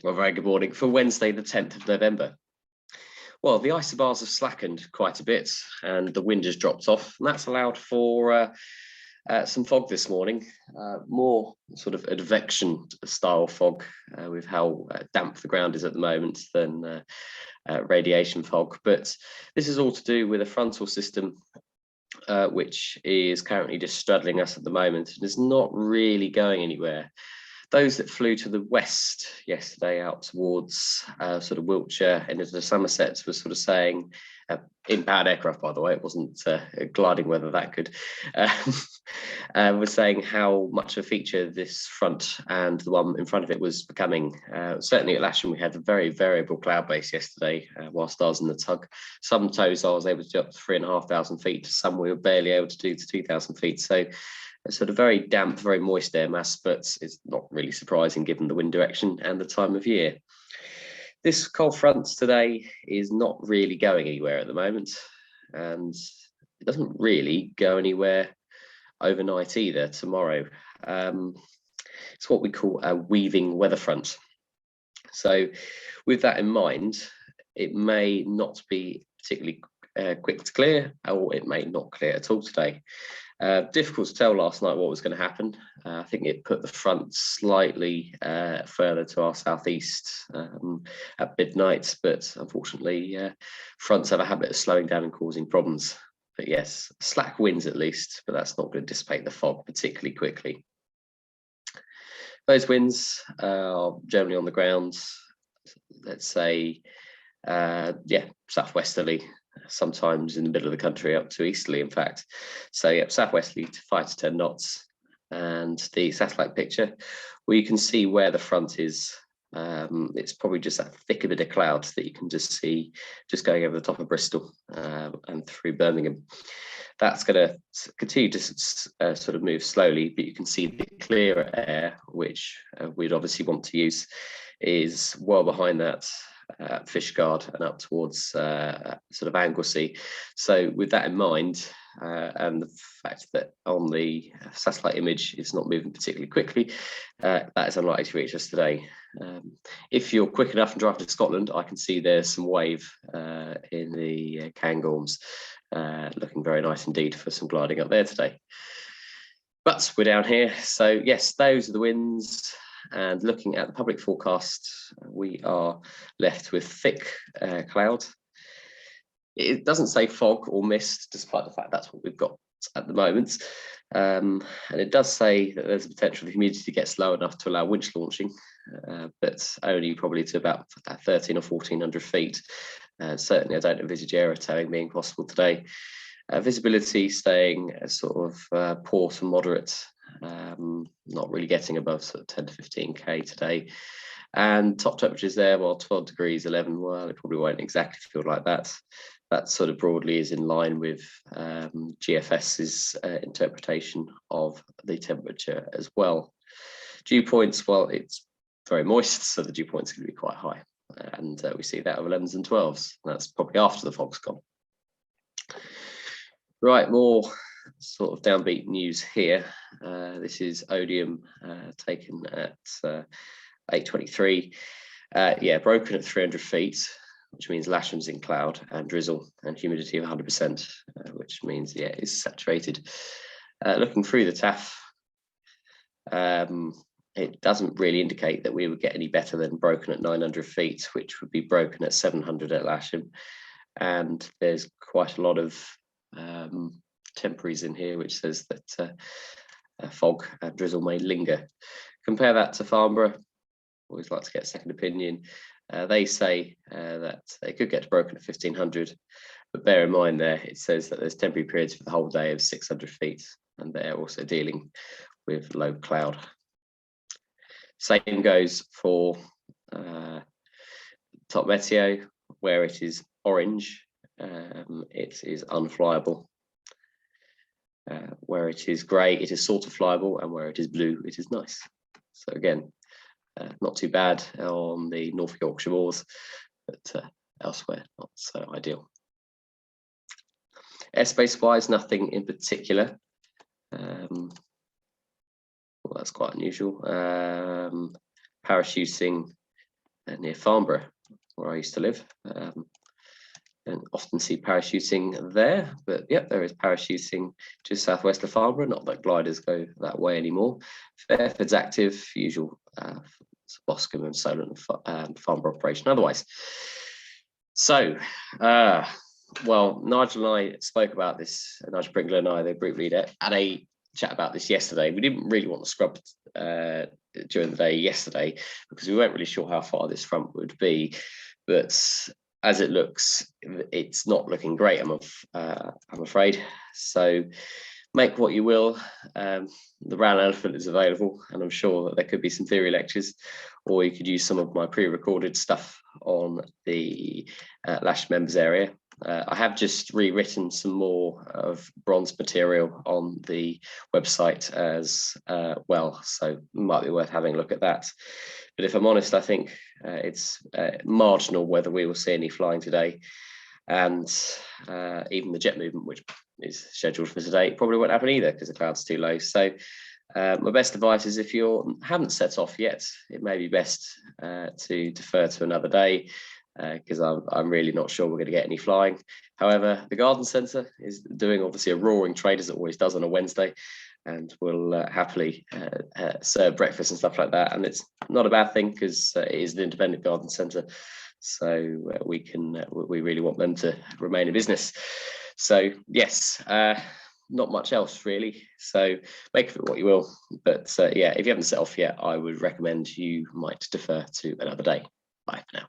Well, very good morning for Wednesday, the 10th of November. Well, the isobars have slackened quite a bit and the wind has dropped off, and that's allowed for some fog this morning, more sort of advection style fog with how damp the ground is at the moment than radiation fog. But this is all to do with a frontal system which is currently just straddling us at the moment and is not really going anywhere. Those that flew to the west yesterday out towards sort of Wiltshire and into the Somerset were sort of saying, in bad aircraft, by the way, it wasn't gliding weather that good, was saying how much of a feature this front and the one in front of it was becoming. Certainly at Lasham, we had a very variable cloud base yesterday whilst I was in the tug. Some tows I was able to do up to 3,500 feet, some we were barely able to do to 2,000 feet. So it's sort of very damp, very moist air mass, but it's not really surprising given the wind direction and the time of year. This cold front today is not really going anywhere at the moment, and it doesn't really go anywhere overnight either tomorrow. It's what we call a weaving weather front. So with that in mind, it may not be particularly quick to clear, or it may not clear at all today. Difficult to tell last night what was going to happen. I think it put the front slightly further to our southeast at midnight, but unfortunately fronts have a habit of slowing down and causing problems. But yes, slack winds at least, but that's not going to dissipate the fog particularly quickly. Those winds are generally on the ground, let's say, southwesterly, sometimes in the middle of the country up to easterly, in fact. So yeah, southwesterly to 5 to 10 knots. And the satellite picture, well, you can see where the front is. It's probably just that thicker bit of clouds that you can just see just going over the top of Bristol and through Birmingham. That's going to continue to sort of move slowly, but you can see the clearer air, which we'd obviously want to use, is well behind that Fishguard and up towards sort of Anglesey. So with that in mind, and the fact that on the satellite image it's not moving particularly quickly, that is unlikely to reach us today. If you're quick enough and drive to Scotland, I can see there's some wave in the Cairngorms, looking very nice indeed for some gliding up there today. But we're down here, so yes, those are the winds. And looking at the public forecast, we are left with thick cloud. It doesn't say fog or mist, despite the fact that's what we've got at the moment. And it does say that there's a potential for the humidity to get low enough to allow winch launching, but only probably to about 13 or 1400 feet. Certainly, I don't envisage aero towing being possible today. Visibility staying sort of poor to moderate. Not really getting above sort of 10 to 15k today, and top temperatures there, well, 12 degrees 11, well, it probably won't exactly feel like that. That sort of broadly is in line with GFS's interpretation of the temperature as well. Dew points, well, it's very moist, so the dew points going to be quite high, and we see that of 11s and 12s. That's probably after the fog's gone. Right, more sort of downbeat news here. This is Odium taken at 8:23. Yeah, broken at 300 feet, which means Lasham's in cloud and drizzle and humidity of 100%, which means, yeah, it's saturated. Looking through the TAF, it doesn't really indicate that we would get any better than broken at 900 feet, which would be broken at 700 at Lasham. And there's quite a lot of temporaries in here, which says that fog and drizzle may linger. Compare that to Farnborough. Always like to get a second opinion. They say that they could get to broken at 1500, but bear in mind there, it says that there's temporary periods for the whole day of 600 feet, and they're also dealing with low cloud. Same goes for Top Meteo, where it is orange, it is unflyable. Where it is grey, it is sort of flyable, and where it is blue, it is nice. So again, not too bad on the North Yorkshire moors, but elsewhere not so ideal. Airspace wise, nothing in particular. Well, that's quite unusual. Parachuting near Farnborough, where I used to live. Don't often see parachuting there, but yep, there is parachuting just southwest of Farnborough. Not that gliders go that way anymore. Fairford's active, usual Boscombe and Solent Farnborough operation otherwise. So, well, Nigel and I spoke about this, Nigel Pringle and I, they briefly had a chat about this yesterday. We didn't really want to scrub during the day yesterday because we weren't really sure how far this front would be, but as it looks, it's not looking great, I'm afraid. So make what you will. The Brown Elephant is available, and I'm sure that there could be some theory lectures, or you could use some of my pre-recorded stuff on the Lash members area. I have just rewritten some more of bronze material on the website as well, so it might be worth having a look at that. But if I'm honest, I think it's marginal whether we will see any flying today. And even the jet movement, which is scheduled for today, probably won't happen either because the cloud's too low. So my best advice is if you haven't set off yet, it may be best to defer to another day because I'm really not sure we're going to get any flying. However, the garden centre is doing obviously a roaring trade as it always does on a Wednesday, and will happily serve breakfast and stuff like that. And it's not a bad thing because it is an independent garden centre. So we really want them to remain in business. So yes, not much else really. So make of it what you will. But yeah, if you haven't set off yet, I would recommend you might defer to another day. Bye for now.